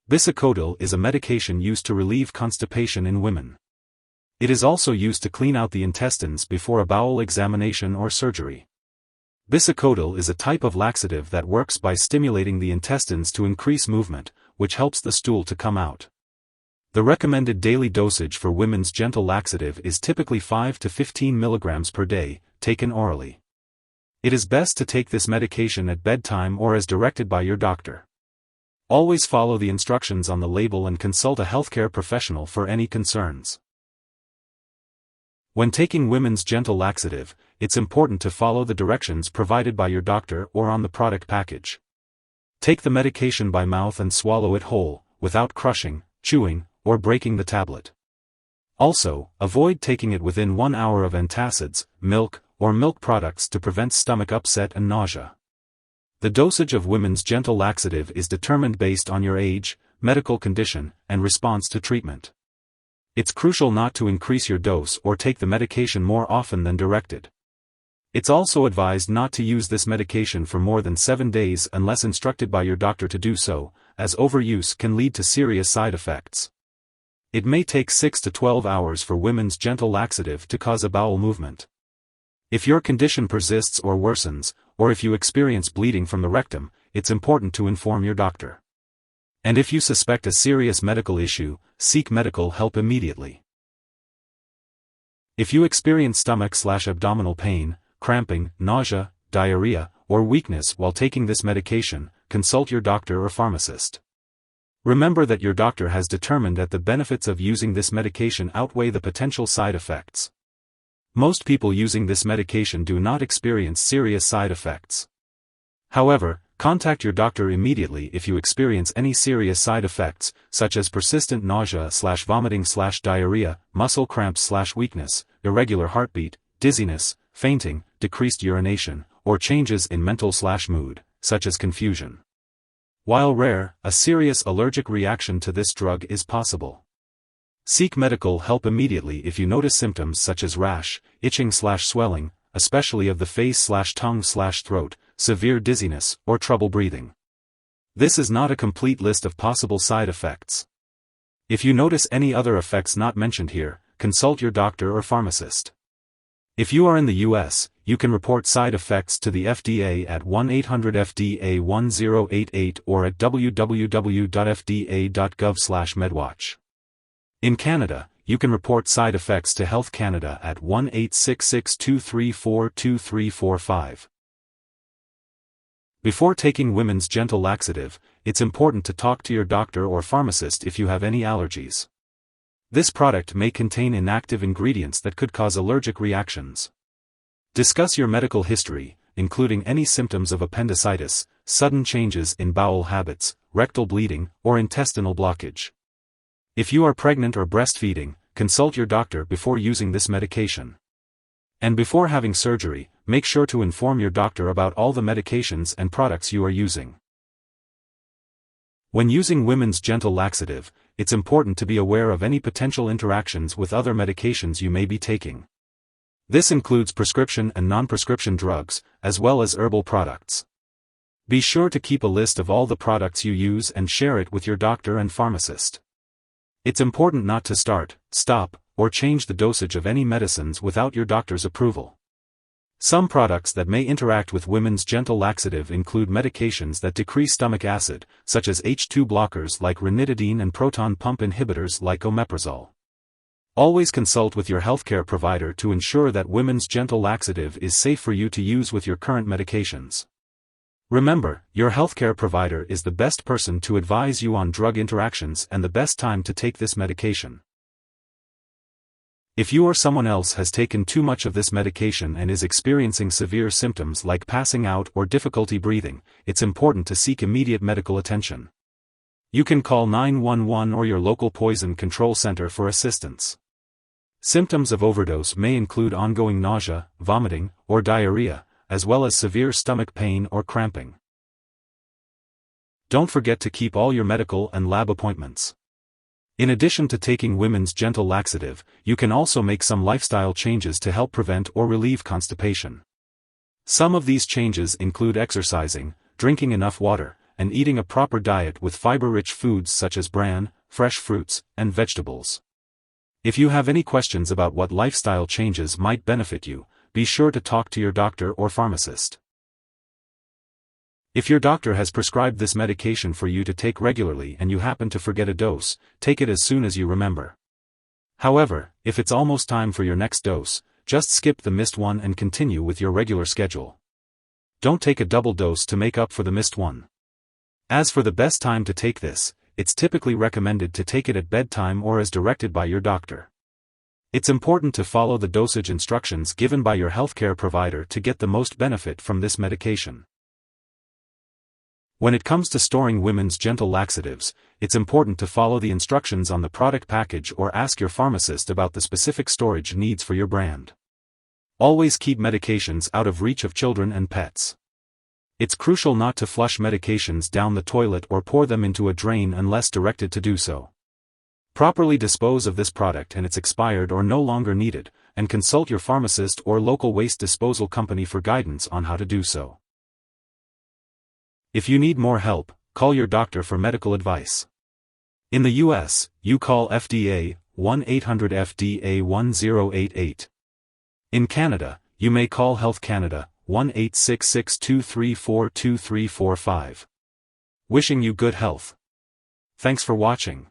Bisacodyl is a medication used to relieve constipation in women. It is also used to clean out the intestines before a bowel examination or surgery. Bisacodyl is a type of laxative that works by stimulating the intestines to increase movement, which helps the stool to come out. The recommended daily dosage for women's gentle laxative is typically 5 to 15 milligrams per day, taken orally. It is best to take this medication at bedtime or as directed by your doctor. Always follow the instructions on the label and consult a healthcare professional for any concerns. When taking women's gentle laxative, it's important to follow the directions provided by your doctor or on the product package. Take the medication by mouth and swallow it whole, without crushing, chewing, or breaking the tablet. Also, avoid taking it within 1 hour of antacids, milk, or milk products to prevent stomach upset and nausea. The dosage of women's gentle laxative is determined based on your age, medical condition, and response to treatment. It's crucial not to increase your dose or take the medication more often than directed. It's also advised not to use this medication for more than 7 days unless instructed by your doctor to do so, as overuse can lead to serious side effects. It may take 6 to 12 hours for women's gentle laxative to cause a bowel movement. If your condition persists or worsens, or if you experience bleeding from the rectum, it's important to inform your doctor. And if you suspect a serious medical issue, seek medical help immediately. If you experience stomach/abdominal pain, cramping, nausea, diarrhea, or weakness while taking this medication, consult your doctor or pharmacist. Remember that your doctor has determined that the benefits of using this medication outweigh the potential side effects. Most people using this medication do not experience serious side effects. However, contact your doctor immediately if you experience any serious side effects, such as persistent nausea/vomiting/diarrhea, muscle cramps/weakness, irregular heartbeat, dizziness, fainting, decreased urination, or changes in mental/mood, such as confusion. While rare, a serious allergic reaction to this drug is possible. Seek medical help immediately if you notice symptoms such as rash, itching/swelling, especially of the face/tongue/throat, severe dizziness, or trouble breathing. This is not a complete list of possible side effects. If you notice any other effects not mentioned here, consult your doctor or pharmacist. If you are in the U.S., you can report side effects to the FDA at 1-800-FDA-1088 or at www.fda.gov/medwatch. In Canada, you can report side effects to Health Canada at 1-866-234-2345. Before taking women's gentle laxative, it's important to talk to your doctor or pharmacist if you have any allergies. This product may contain inactive ingredients that could cause allergic reactions. Discuss your medical history, including any symptoms of appendicitis, sudden changes in bowel habits, rectal bleeding, or intestinal blockage. If you are pregnant or breastfeeding, consult your doctor before using this medication. And before having surgery, make sure to inform your doctor about all the medications and products you are using. When using women's gentle laxative, it's important to be aware of any potential interactions with other medications you may be taking. This includes prescription and non-prescription drugs, as well as herbal products. Be sure to keep a list of all the products you use and share it with your doctor and pharmacist. It's important not to start, stop, or change the dosage of any medicines without your doctor's approval. Some products that may interact with women's gentle laxative include medications that decrease stomach acid, such as H2 blockers like ranitidine and proton pump inhibitors like omeprazole. Always consult with your healthcare provider to ensure that women's gentle laxative is safe for you to use with your current medications. Remember, your healthcare provider is the best person to advise you on drug interactions and the best time to take this medication. If you or someone else has taken too much of this medication and is experiencing severe symptoms like passing out or difficulty breathing, it's important to seek immediate medical attention. You can call 911 or your local poison control center for assistance. Symptoms of overdose may include ongoing nausea, vomiting, or diarrhea, as well as severe stomach pain or cramping. Don't forget to keep all your medical and lab appointments. In addition to taking women's gentle laxative, you can also make some lifestyle changes to help prevent or relieve constipation. Some of these changes include exercising, drinking enough water, and eating a proper diet with fiber-rich foods such as bran, fresh fruits, and vegetables. If you have any questions about what lifestyle changes might benefit you, be sure to talk to your doctor or pharmacist. If your doctor has prescribed this medication for you to take regularly and you happen to forget a dose, take it as soon as you remember. However, if it's almost time for your next dose, just skip the missed one and continue with your regular schedule. Don't take a double dose to make up for the missed one. As for the best time to take this, it's typically recommended to take it at bedtime or as directed by your doctor. It's important to follow the dosage instructions given by your healthcare provider to get the most benefit from this medication. When it comes to storing women's gentle laxatives, it's important to follow the instructions on the product package or ask your pharmacist about the specific storage needs for your brand. Always keep medications out of reach of children and pets. It's crucial not to flush medications down the toilet or pour them into a drain unless directed to do so. Properly dispose of this product and it's expired or no longer needed, and consult your pharmacist or local waste disposal company for guidance on how to do so. If you need more help, call your doctor for medical advice. In the US, you call FDA, 1-800-FDA-1088. In Canada, you may call Health Canada, 1-866-234-2345. Wishing you good health. Thanks for watching.